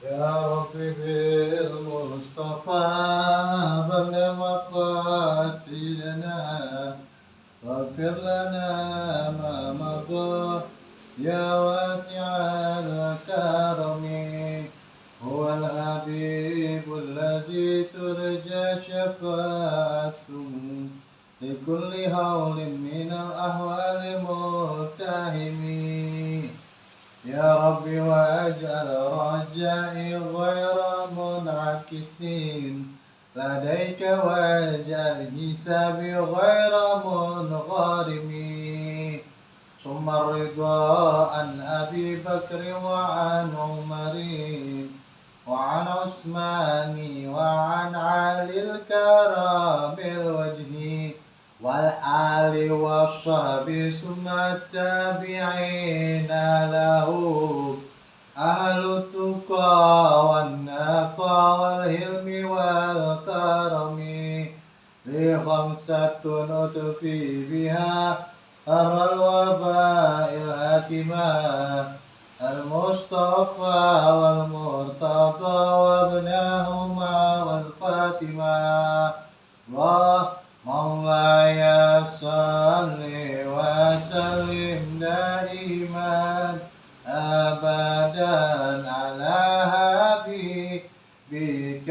يا رب بالمصطفى بلغ مقاصدنا واغفر لنا ما مضى يا واسع الكرم. هو الحبيب الذي ترجى شفاعته لكل هول من الأهوال متهم. يا رب واجعل رجائي غير منعكسين لديك واجعل حسابي غير منغرم. ثم الرضا عن أبي بكر وعن عمر وعن عثمان وعن علي الكرام الوجه والآل والصحب ثم التابعين له أهل التقى والنقى والهلم والكرم. لخمسة أطفي بها أر الوباء الهاتمة المصطفى والمرتضى وابنهما والفاطمة. مولاي صل وسلم دائما أبدا على حبيبك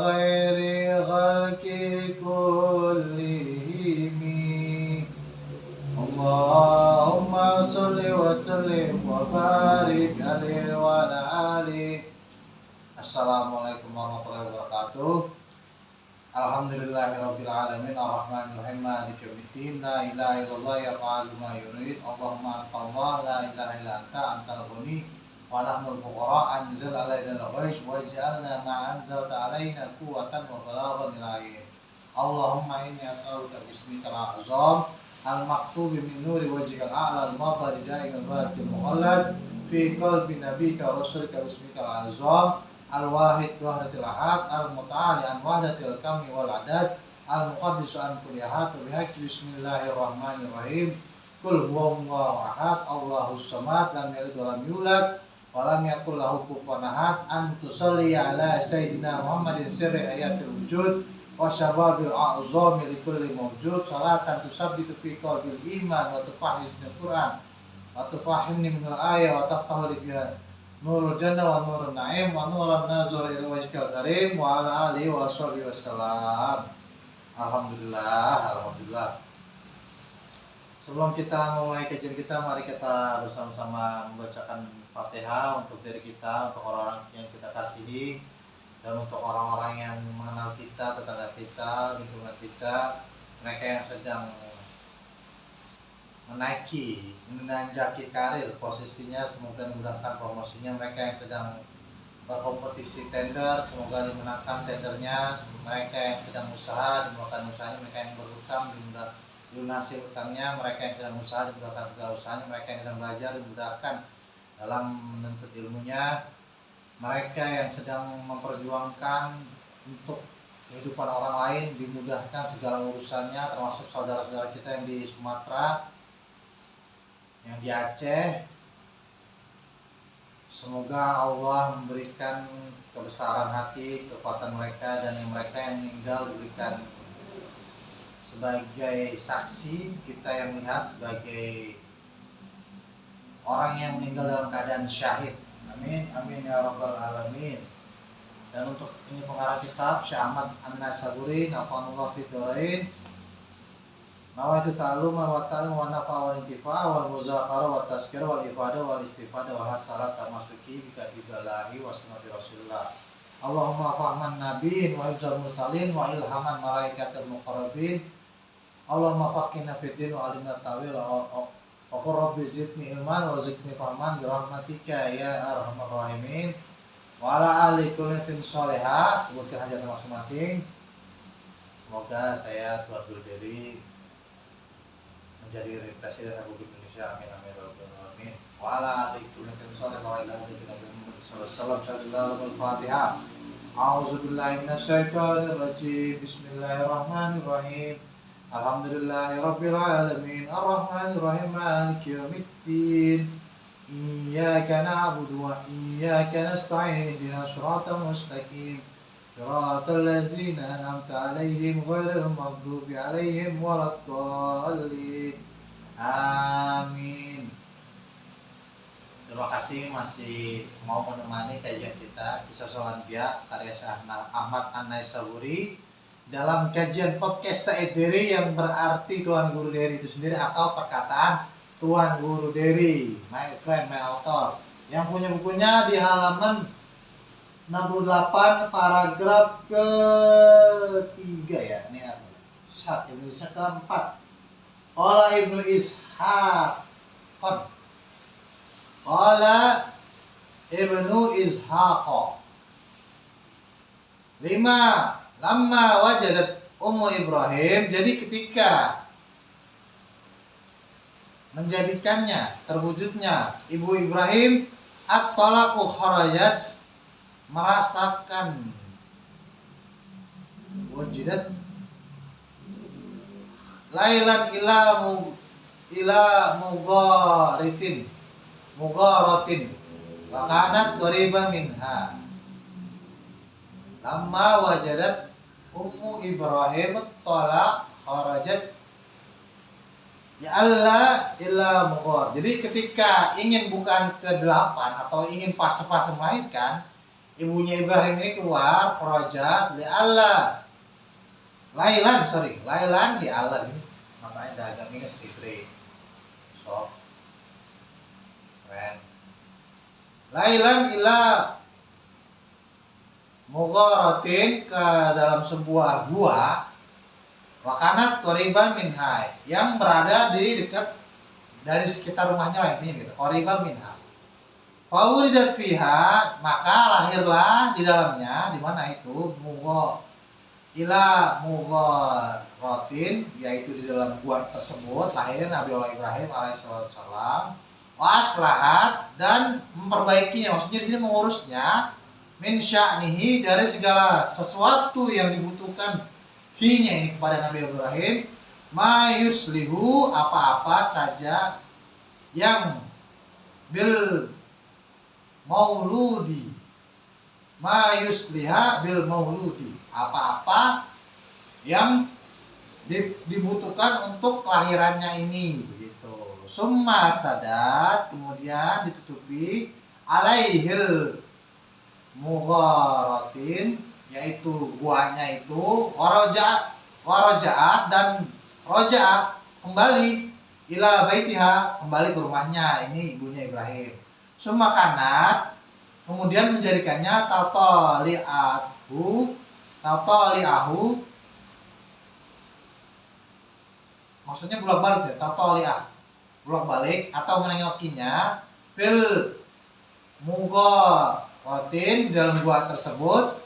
غير خلق كلهم. اللهم صل وسلم وبارك عليه وعلى آله. Assalamualaikum warahmatullahi wabarakatuh. Alhamdulillahirabbil alamin arrahmanirrahim maliki yaumiddin la ilaha illallah yaf'alu ma yurid. Allahumma anta Allah la ilaha illa anta antal ghani wa nahnu al-fuqara anzil alaina al-ghaish waj'alna ma anzalta alaina quwwatan wa balaghan ilahi. Allahumma inni as'aluka bismikal a'zam al-maktubi min nuri wajhikal a'la al-mabari da'iman baqil mukhallad fi qalbi nabiyyika rasulika bismikal a'zam al-wahid wahdatil ahad al-muta'ali an wahdatil kami wal adad al-muqaddisu an kulli ahad bihaqqi bismillahirrahmanirrahim. Qul huwallahu ahad Allahus samad lam yalid wa lam yulad wa lam yakul lahu kufuwan ahad. An tusalli ala sayyidina Muhammadin sirri ayatil wujud wa syababil a'zami li kulli mawjud salatan tusabbitu fi qalbil iman wa tufahiznil Qur'an wa tufahimni minal ayat wa taftahu li biha nurul jannah wa nurun na'im wa nurun nazur ila wajhikal karim wa ala alihi wa sahbihi wassalam. Alhamdulillah. Sebelum kita mulai kajian kita, mari kita bersama-sama membacakan Fatihah untuk diri kita, untuk orang-orang yang kita kasihi, dan untuk orang-orang yang mengenal kita, tetangga kita, lingkungan kita, mereka yang sedang menanjaki karir posisinya, semoga dimudahkan promosinya. Mereka yang sedang berkompetisi tender, semoga dimenangkan tendernya. Mereka yang sedang usaha, dimudahkan usahanya. Mereka yang berhutang, dilunasi hutangnya. Mereka yang sedang usaha, dimudahkan segala usahanya. Mereka yang sedang belajar, dimudahkan dalam menuntut ilmunya. Mereka yang sedang memperjuangkan untuk kehidupan orang lain, dimudahkan segala urusannya, termasuk saudara-saudara kita yang di Sumatera, yang di Aceh. Semoga Allah memberikan kebesaran hati, kekuatan mereka, dan yang mereka yang meninggal diberikan sebagai saksi, kita yang melihat sebagai orang yang meninggal dalam keadaan syahid. Amin, amin ya rabbal alamin. Dan untuk ini pengarang kitab Syekh Ahmad An-Nasaburi nafa'anullah fid dharain. Nawaitu ta'alluma wa ta'lim wa nafa' wal intifa' wal muzakara wa tazkir wal ifadah wal istifada wa hasalat tamasuki bi katibillahi wa sunnati rasulillah. Allahumma fahman nabiin wa hifzal mursalin wa ilhaman malaikatil muqarrabin. Allahumma faqihna fid din wa alimna ta'wil wa qur rabbi zidni ilman wa zidni fahman bi rahmatika ya arhamar rahimin. Wa ala ali kullitin sholihah. Sebutkan hajat masing-masing. Semoga saya telah berdiri menjadi Presiden Republik Indonesia. Amin amin ya rabbal alamin. Wa ala alihi kullitin sholih wa ila alihi sallallahu alaihi wasallam. Al-Fatihah. A'udzubillahi minasyaitonir rajim. Bismillahirrahmanirrahim. Alhamdulillahirabbil alamin. Arrahmanirrahim. Maliki yaumiddin. إياك نعبد وإياك نستعين اهدنا الصراط المستقيم صراط الذين أنعمت عليهم غير المغضوب عليهم ولا الضالين. Amin. Terima kasih masih mau menemani kajian kita Kisah Solandia karya Syekh Ahmad An-Naisaburi dalam kajian podcast Said Diri yang berarti Tuan Guru Diri itu sendiri atau perkataan Tuan Guru Diri, my friend, my author. Yang punya bukunya di halaman 68 paragraf ketiga ya. Ini apa? Indonesia keempat. Qala Ibnu Ishaq. Qala Ibnu Ishaq. 5. Lamma wajadat Ummu Ibrahim. Jadi ketika menjadikannya, terwujudnya Ibu Ibrahim at-talaqu kharajat, merasakan wajidat lailan ila mugharatin wa kanat qariban minha. Lamma wajadat Ummu Ibrahim at-talaq kharajat ya Allah illa mughar. Jadi ketika ingin bukan ke-8 atau ingin fase-fase melahirkan, ibunya Ibrahim ini keluar kharajat li Allah. Lailan li Allah ini. Makanya dagang ini sedikit. So friend. Lailan ila mugharatin, ke dalam sebuah gua. Wakanat qoriban minha, yang berada di dekat dari sekitar rumahnya lah intinya gitu. Qoriban minha. Fawulidat fiha, maka lahirlah di dalamnya, di mana itu mugharatin, yaitu di dalam gua tersebut lahir Nabi Allah Ibrahim alaihissalam. Waslahat, dan memperbaikinya, maksudnya di sini mengurusnya, min sya'nihi, dari segala sesuatu yang dibutuhkan hinya ini kepada Nabi Ibrahim, ma yuslihu, apa-apa saja yang bil mauludi, ma yusliha bil mauludi, apa-apa yang dibutuhkan untuk kelahirannya ini begitu. Summa sadat, kemudian ditutupi alaihil mugharatin, yaitu guanya itu warajaat, dan rojaat kembali ila baitiha, kembali ke rumahnya ini ibunya Ibrahim. Summa kanat, kemudian menjadikannya tatali'ahu, maksudnya bolak-balik ya, bolak-balik atau menengokinya fil mugharatin, di dalam gua tersebut.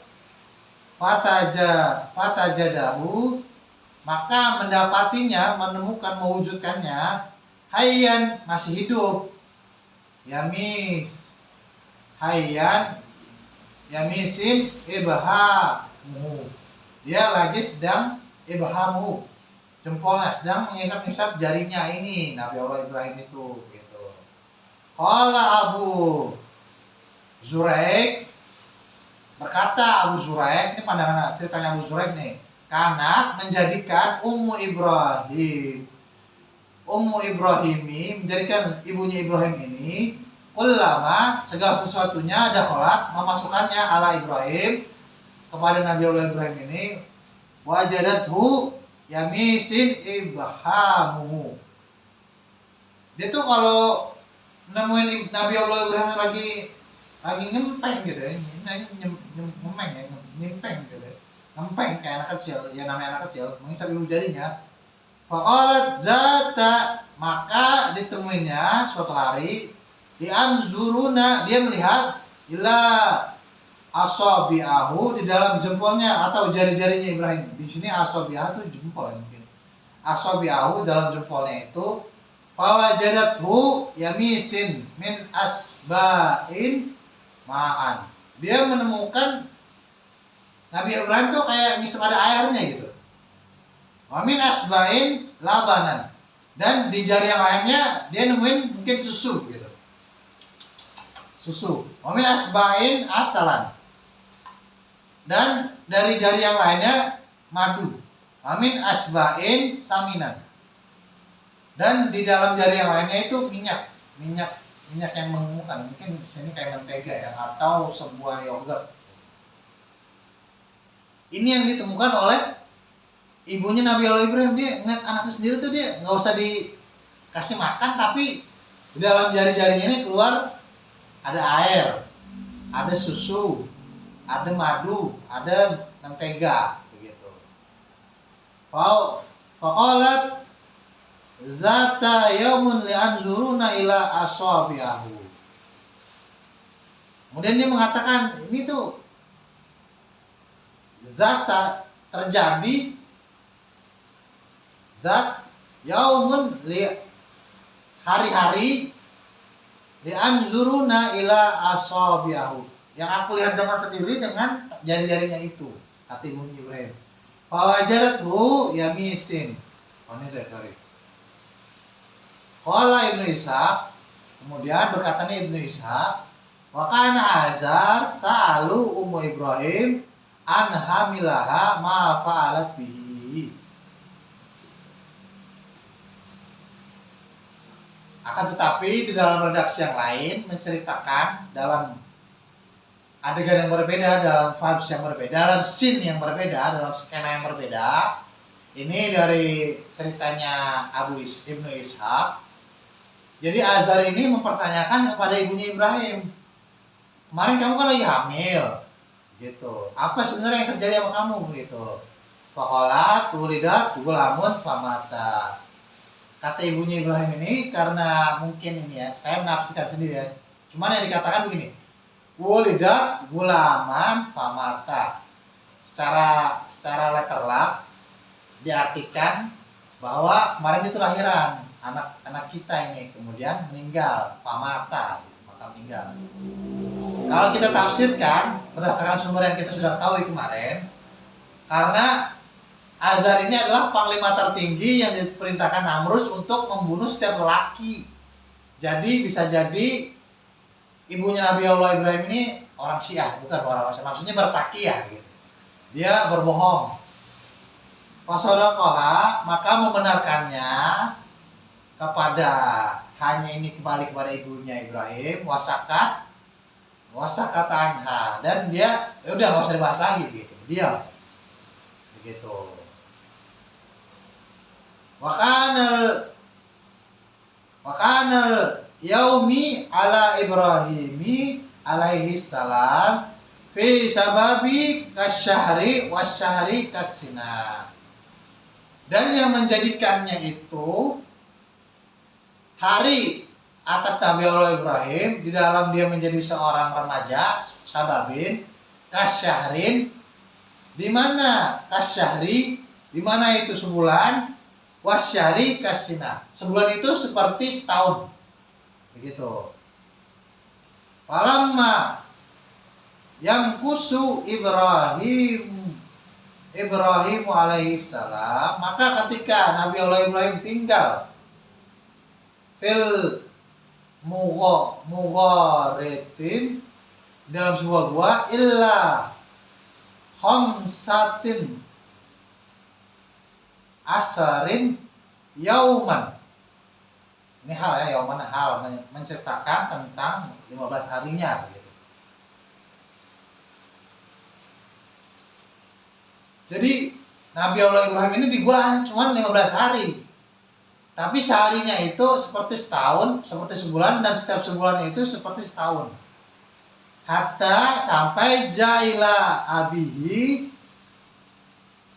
Fatajadahu, maka mendapatinya, menemukan, mewujudkannya, hayyan, masih hidup, yamisin ibhamuhu, dia lagi sedang ibhamu, jempolnya sedang mengisap-isap jarinya ini Nabi Allah Ibrahim itu gitu. Qala Abu Zuraik, berkata Abu Zuraik, ini pandangan ceritanya Abu Zuraik nih. Kanat, menjadikan Ummu Ibrahimi, menjadikan ibunya Ibrahim ini, ulama, segala sesuatunya dakhalat, memasukkannya ala Ibrahim, kepada Nabi Allah Ibrahim ini, wajadathu yamisin ibhamuhu. Dia tuh kalau nemuin Nabi Allah Ibrahim lagi nyempeng gitu ya, nyempeng gitu ya, ngempeng kayak anak kecil, ya namanya anak kecil, mengisap ibu jarinya. Faqalat zata, maka ditemuinya suatu hari, dianzuruna, dia melihat, ila asabi'ahu, di dalam jempolnya atau jari-jarinya Ibrahim. Di sini asabi'ah itu jempol ya mungkin. Asabi'ahu, dalam jempolnya itu, fawajadathu yamisin min asba'in ma'an. Dia menemukan Nabi Ibrahim tuh kayak ngisep ada airnya gitu. Wa min asba'in labanan. Dan di jari yang lainnya dia nemuin mungkin susu gitu. susu. Wa min asba'in asalan. Dan dari jari yang lainnya madu. Wa min asba'in saminan. Dan di dalam jari yang lainnya itu minyak yang mengemukan. Mungkin sini kayak mentega ya, atau sebuah yogurt. Ini yang ditemukan oleh ibunya Nabi Allah Ibrahim. Dia ngeliat anaknya sendiri tuh, dia nggak usah dikasih makan, tapi di dalam jari-jarinya ini keluar ada air, ada susu, ada madu, ada mentega begitu. Faqalat zata yaumun li'anzuruna ila asabi'ahu. Kemudian dia mengatakan, ini tuh zata terjadi, zat yaumun li hari-hari, li'anzuruna ila asabi'ahu, yang aku lihat dengan sendiri dengan jari-jarinya itu, kata Ibu Ibrahim. Fawajarathu yamisin. Oh, ini dari Qala Ibnu Ishaq, kemudian berkata nih Ibnu Ishaq, wa kana Azar sa'alu Ummu Ibrahim an hamilaha ma fa'alat bihi. Akan tetapi di dalam redaksi yang lain menceritakan dalam adegan yang berbeda, dalam vibes yang berbeda, dalam scene yang berbeda, dalam skena yang berbeda. Ini dari ceritanya Ibnu Ishaq. Jadi Azar ini mempertanyakan kepada ibunya Ibrahim, kemarin kamu kan lagi hamil, gitu. Apa sebenarnya yang terjadi sama kamu, gitu? Faqalat wulidat gulamun famata. Kata ibunya Ibrahim ini, karena mungkin ini ya, saya menafsirkan sendiri ya. Cuman yang dikatakan begini, wulidat gulaman famata. Secara letterlock diartikan bahwa kemarin itu lahiran anak kita ini, kemudian meninggal, famata, maka meninggal. Kalau kita tafsirkan berdasarkan sumber yang kita sudah tahu kemarin, karena Azar ini adalah panglima tertinggi yang diperintahkan Namrus untuk membunuh setiap lelaki. Jadi bisa jadi ibunya Nabi Allah Ibrahim ini orang Syiah, bukan orang Syiah, maksudnya bertakiyah gitu. Dia berbohong. Fasodaqaha, maka membenarkannya kepada hanya ini kembali kepada ibunya Ibrahim, wasakat anha, dan dia udah nggak usah dibahas lagi gitu, diam begitu. Wakanal yaumi ala Ibrahimi alaihi salam fi sababi kasyahri wasyahri kasina. Dan yang menjadikannya itu hari atas Nabi Allah Ibrahim, di dalam dia menjadi seorang remaja, sababin, kasyahrin, di mana kasyahri, di mana itu sebulan, wasyahri kasina, sebulan itu seperti setahun, begitu. Falamma yamkusu Ibrahim alaihi salam, maka ketika Nabi Allah Ibrahim tinggal fil mugharetin, dalam sebuah gua, illa khamsatin asarin yauman. Ini hal ya, yauman hal menceritakan tentang 15 harinya gitu. Jadi Nabi Allah Ibrahim ini di gua cuma 15 hari. Tapi seharinya itu seperti setahun, seperti sebulan, dan setiap sebulan itu seperti setahun. Hatta sampai jaila abihi,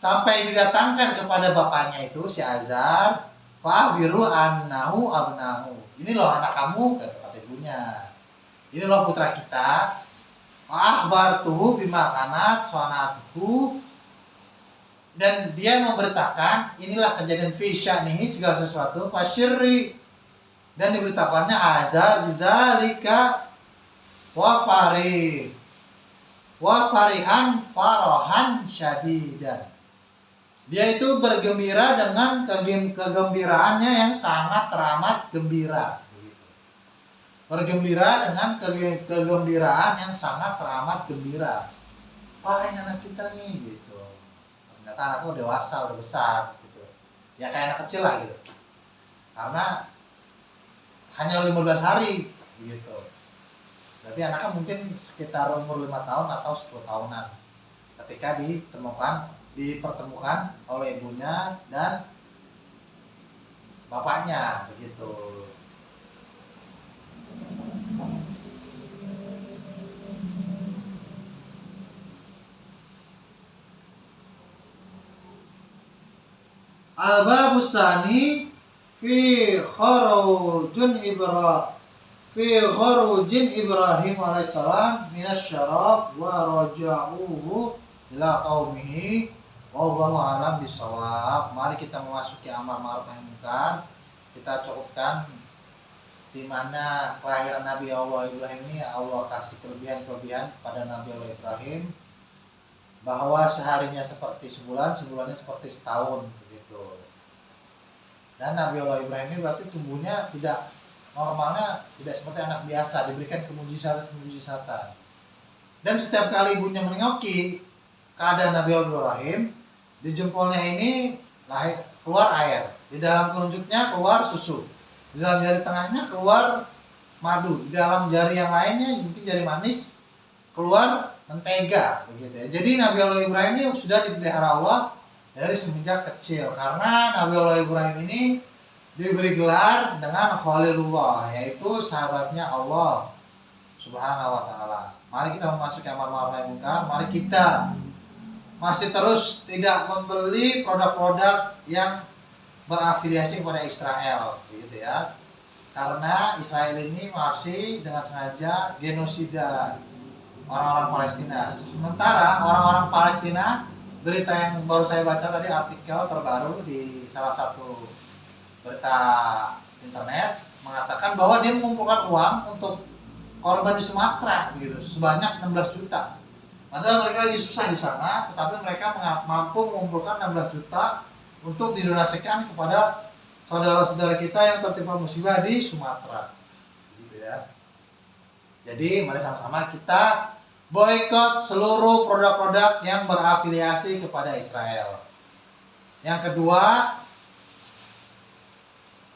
sampai didatangkan kepada bapaknya itu si Azar, fa'biru annahu abnahu. Ini loh anak kamu, kata ibunya. Ini loh putra kita. Fa'akhbartuhu bima kanat sonatuhu, dan dia memberitakan inilah kejadian fisya nih segala sesuatu fasyirri, dan diberitakannya Azar bizalika wa farihan farahan syadidan. Dia itu bergembira dengan kegembiraannya yang sangat teramat gembira. bergembira dengan kegembiraan yang sangat teramat gembira. Wah, ini anak kita nih gitu. Ternyata anakku dewasa, udah besar gitu. Ya kayak anak kecil lah gitu. Karena hanya 15 hari gitu. Berarti anaknya mungkin sekitar umur 5 tahun atau 10 tahunan ketika dipertemukan oleh ibunya dan bapaknya begitu. Al-babus sani fi kharujun Ibrahim alaihissalam minasy-syarab wa raja'uhu ila qaumihi wallahu a'lam bishawab. Mari kita memasuki amar ma'ruf nahi munkar. Kita cukupkan di mana kelahiran Nabi Allah Ibrahim ini Allah kasih kelebihan-kelebihan kepada Nabi Allah Ibrahim, bahwa seharinya seperti sebulan, sebulannya seperti setahun begitu. Dan Nabi Allah Ibrahim ini berarti tumbuhnya normalnya tidak seperti anak biasa, diberikan kemujizatan. Dan setiap kali ibunya menengoki keadaan Nabi Allah Ibrahim, di jempolnya ini keluar air, di dalam telunjuknya keluar susu, di dalam jari tengahnya keluar madu, di dalam jari yang lainnya mungkin jari manis keluar mentega begitu ya. Jadi Nabi Allah Ibrahim ini sudah dipelihara Allah dari semenjak kecil, karena Nabi Allah Ibrahim ini diberi gelar dengan Khalilullah, yaitu sahabatnya Allah Subhanahu wa taala. Mari kita memasuki amar ma'ruf nahi munkar. Mari kita masih terus tidak membeli produk-produk yang berafiliasi kepada Israel begitu ya. Karena Israel ini masih dengan sengaja genosida orang-orang Palestina. Sementara orang-orang Palestina, berita yang baru saya baca tadi, artikel terbaru di salah satu berita internet, mengatakan bahwa dia mengumpulkan uang untuk korban di Sumatera begitu, sebanyak 16 juta. Padahal mereka lagi susah di sana, tetapi mereka mampu mengumpulkan 16 juta untuk didonasikan kepada saudara-saudara kita yang tertimpa musibah di Sumatera. Gitu ya. Jadi mari sama-sama kita boikot seluruh produk-produk yang berafiliasi kepada Israel. Yang kedua,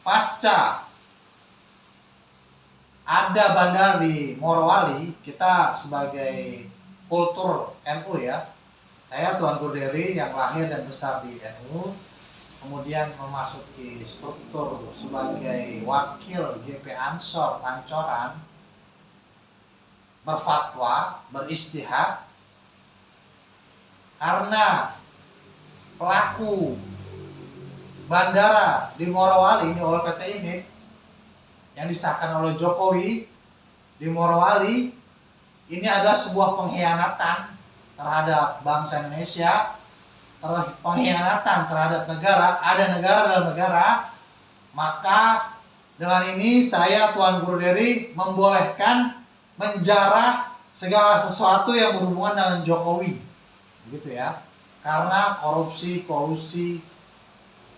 pasca ada bandar di Morowali, kita sebagai kultur NU ya, saya Tuan Guru Dery yang lahir dan besar di NU, kemudian memasuki struktur sebagai wakil GP Ansor Pancoran, berfatwa, beristihad, karena pelaku bandara di Morowali ini oleh PT ini yang disahkan oleh Jokowi di Morowali ini adalah sebuah pengkhianatan terhadap bangsa Indonesia, pengkhianatan terhadap negara. Ada negara dalam negara, maka dengan ini saya Tuan Guru Dery membolehkan menjarah segala sesuatu yang berhubungan dengan Jokowi, begitu ya. Karena korupsi,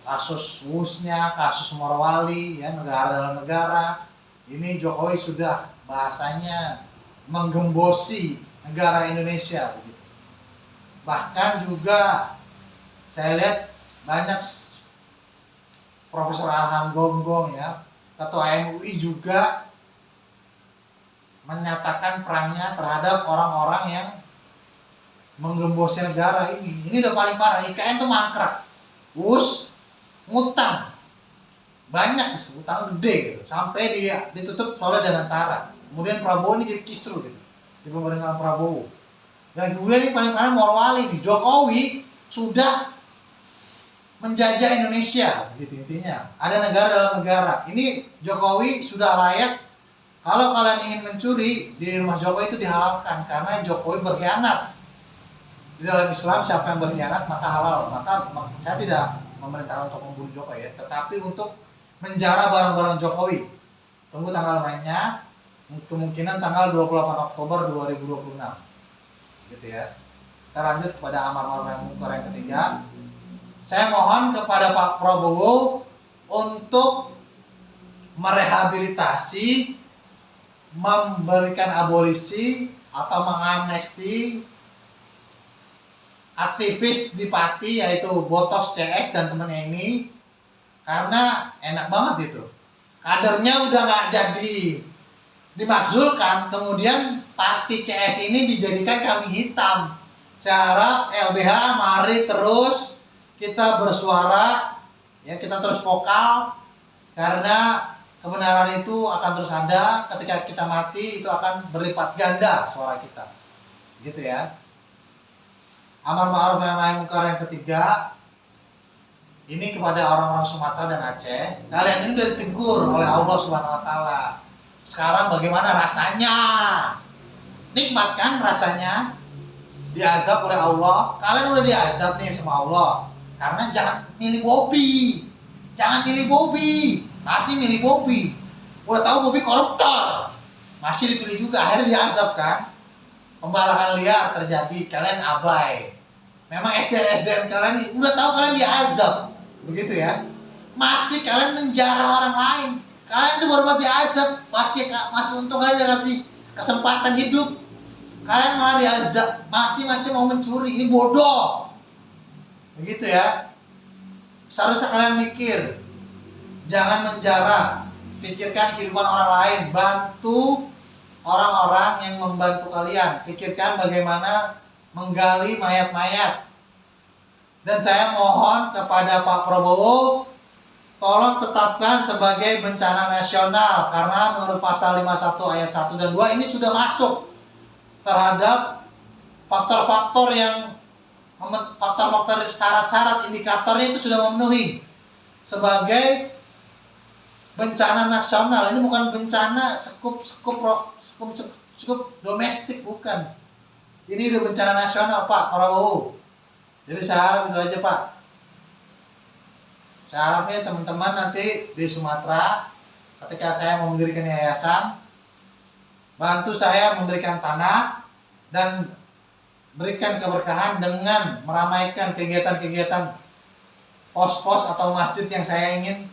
kasus WUS-nya, kasus Morowali, ya, negara dalam negara, ini Jokowi sudah bahasanya menggembosi negara Indonesia, begitu. Bahkan juga saya lihat banyak Profesor Arhan Gonggong ya, Ketua MUI juga menyatakan perangnya terhadap orang-orang yang menggembosi negara ini. Ini udah paling parah. IKN tuh mangkrak, WUS ngutang banyak, utang gede gitu, sampai dia ditutup soalnya Danantara. Kemudian Prabowo ini jadi kisru gitu di pemerintahan Prabowo. Dan kemudian ini paling parah Morowali nih, Jokowi sudah menjajah Indonesia, gitu intinya. Ada negara dalam negara. Ini Jokowi sudah layak. Kalau kalian ingin mencuri di rumah Jokowi itu dihalalkan, karena Jokowi berkhianat. Di dalam Islam siapa yang berkhianat maka halal. Maka saya tidak memerintahkan untuk membunuh Jokowi ya, tetapi untuk menjarah barang-barang Jokowi. Tunggu tanggal mainnya, kemungkinan tanggal 28 Oktober 2026. Gitu ya. Kita lanjut kepada amar ma'ruf nahi munkar yang ketiga. Saya mohon kepada Pak Prabowo untuk merehabilitasi memberikan abolisi atau mengamnesti aktivis di Pati yaitu Botos CS dan temennya ini, karena enak banget itu. Kadernya udah nggak jadi dimakzulkan, kemudian Pati CS ini dijadikan kambing hitam. Saya harap LBH mari terus kita bersuara, ya kita terus vokal, karena kebenaran itu akan terus ada. Ketika kita mati itu akan berlipat ganda suara kita, gitu ya. Amar ma'ruf nahi munkar yang ketiga, ini kepada orang-orang Sumatera dan Aceh. Kalian ini udah ditegur oleh Allah Subhanahu wa taala. Sekarang bagaimana rasanya? Nikmat kan rasanya? Diazab oleh Allah. Kalian udah diazab nih sama Allah. Karena jangan milih Bobi. Jangan milih Bobi. Masih milih Bobi. Udah tahu Bobi koruptor. Masih dipilih juga, akhirnya diazab kan? Pembalakan liar terjadi, kalian abai. Memang SDM kalian udah tahu kalian diazab, begitu ya. Masih kalian menjarah orang lain. Kalian tuh baru diazab, masih untung kalian udah kasih kesempatan hidup. Kalian malah diazab, masih mau mencuri. Ini bodoh. Begitu ya. Seharusnya kalian mikir. Jangan menjarah. Pikirkan kehidupan orang lain, bantu orang-orang yang membantu kalian. Pikirkan bagaimana menggali mayat-mayat. Dan saya mohon kepada Pak Prabowo, tolong tetapkan sebagai bencana nasional, karena menurut pasal 51 ayat 1 dan 2 ini sudah masuk terhadap faktor-faktor syarat-syarat indikatornya itu sudah memenuhi sebagai bencana nasional. Ini bukan bencana skup domestik, bukan. Ini udah bencana nasional Pak Prabowo. Jadi saya harap itu aja Pak. Saya harapnya teman-teman nanti di Sumatera, ketika saya mau mendirikan yayasan, bantu saya memberikan tanah dan berikan keberkahan dengan meramaikan kegiatan-kegiatan pos-pos atau masjid yang saya ingin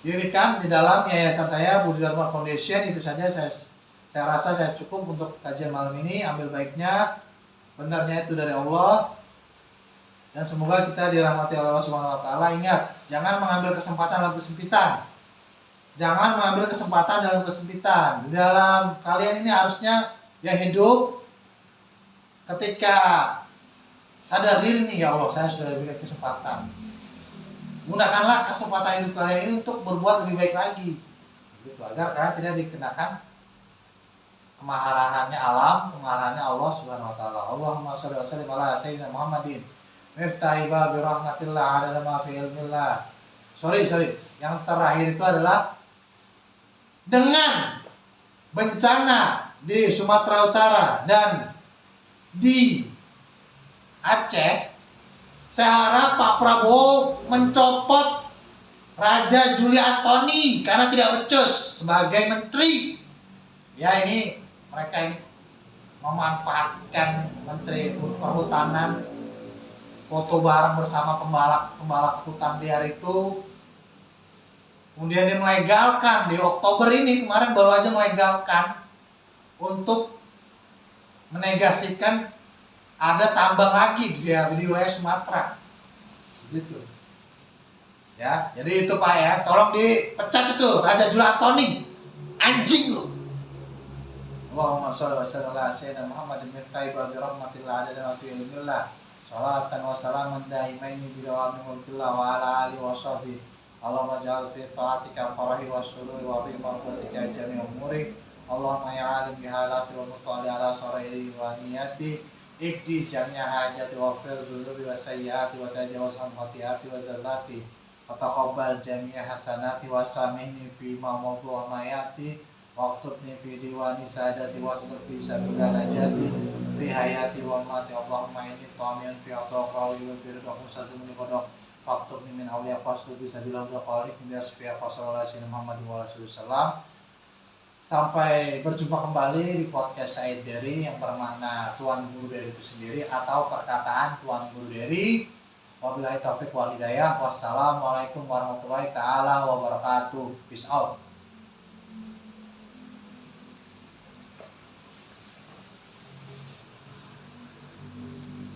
dirikan di dalam yayasan saya, Budi Dharma Foundation. Itu saja saya rasa saya cukup untuk kajian malam ini. Ambil baiknya, benarnya itu dari Allah, dan semoga kita dirahmati oleh Allah Subhanahu wa taala. Ingat, jangan mengambil kesempatan dalam kesempitan. Jangan mengambil kesempatan dalam kesempitan. Di dalam kalian ini harusnya yang hidup ketika sadar diri nih, ya Allah, saya sudah diberikan kesempatan. Gunakanlah kesempatan hidup kalian ini untuk berbuat lebih baik lagi. Gitu, agar kalian tidak dikenakan kemarahannya alam, kemarahannya Allah Subhanahu wa taala. Allahumma shalli wa sallim ala sayyidina Muhammadin miftahi babi rahmatillah adada ma fi ilmillah. Sorry. Yang terakhir itu adalah dengan bencana di Sumatera Utara dan di Aceh, saya harap Pak Prabowo mencopot Raja Juli Antoni karena tidak becus sebagai menteri. Ya, ini mereka ini memanfaatkan Menteri Perhutanan, foto bareng bersama pembalap hutan liar itu. Kemudian dia melegalkan di Oktober ini, kemarin baru aja melegalkan untuk menegasikan ada tambang lagi di wilayah Sumatera. Gitu. Ya, jadi itu Pak ya, tolong dipecat itu Raja Juli Antoni. Anjing lu. Allahumma sholli wa sallim ala sayyidina Muhammadin miftahi babi rahmatillah adada ma fi ilmillah. Sholatan wa salaman daimaini bi dawami mulkillah wa ala alihi wa sahbihi. Allahumma ja'al fi ta'atika farahi wa sururi wa fi mardatika jami'a umuri. Allahumma ya alim bihalati wa mutali ala sarairi wa niyati. Ikdi jami'a hajati wa fir zunubi wa sayyati wa tajawaz an khati'ati wa zallati. Wa taqabbal jami'a hasanati wa samihni fi ma mawdu wa mayati. Waktubni fi diwani sadati waktub fi sabila najati fi hayati wa mati. Allahumma inni ta'amiyan fi aqtaqawi wa fi ridha musadum li qadaq. Waktubni min awliya qasdu fi sabila udah qalik min asfiya qasrala sayyidina Muhammad wa Rasulullah. Sampai berjumpa kembali di podcast Said Dery yang bermakna Tuan Guru Dery itu sendiri atau perkataan Tuan Guru Dery. Wabillahi taufiq wal hidayah. Wassalamualaikum warahmatullahi taala wabarakatuh. Peace out.